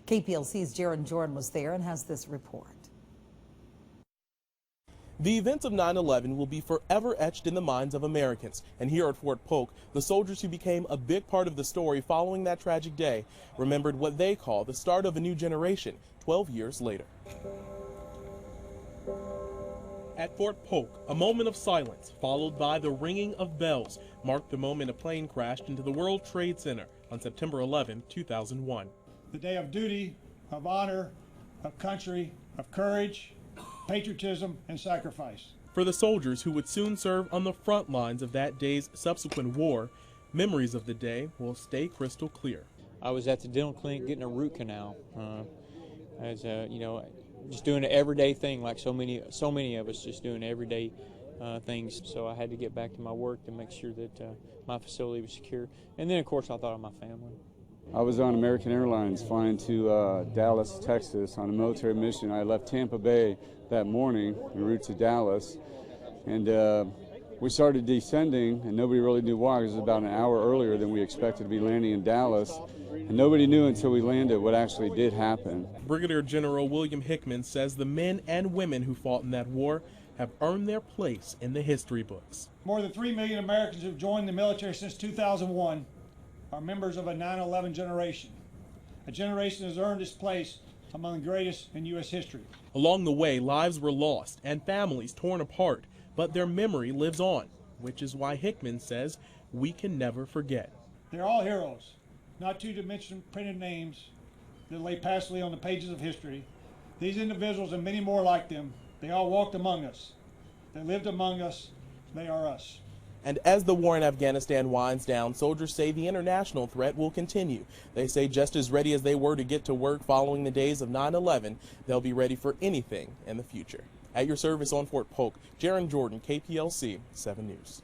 KPLC's Gerron was there and has this report. The events of 9/11 will be forever etched in the minds of Americans. And here at Fort Polk, the soldiers who became a big part of the story following that tragic day remembered what they call the start of a new generation 12 years later. At Fort Polk, a moment of silence followed by the ringing of bells marked the moment a plane crashed into the World Trade Center on September 11, 2001. The day of duty, of honor, of country, of courage, patriotism, and sacrifice. For the soldiers who would soon serve on the front lines of that day's subsequent war, memories of the day will stay crystal clear. I was at the dental clinic getting a root canal. Just doing an everyday thing like so many of us just doing everyday things. So I had to get back to my work to make sure that my facility was secure. And then, of course, I thought of my family. I was on American Airlines flying to Dallas, Texas on a military mission. I left Tampa Bay that morning en route to Dallas, and we started descending, and nobody really knew why. It was about an hour earlier than we expected to be landing in Dallas, and nobody knew until we landed what actually did happen. Brigadier General William Hickman says the men and women who fought in that war have earned their place in the history books. More than 3 million Americans who have joined the military since 2001 are members of a 9/11 generation. A generation that has earned its place among the greatest in U.S. history. Along the way, lives were lost and families torn apart, but their memory lives on, which is why Hickman says we can never forget. They're all heroes, not two-dimensional printed names that lay passively on the pages of history. These individuals and many more like them, they all walked among us. They lived among us. They are us. And as the war in Afghanistan winds down, soldiers say the international threat will continue. They say just as ready as they were to get to work following the days of 9/11, they'll be ready for anything in the future. At your service on Fort Polk, Gerron, KPLC 7 News.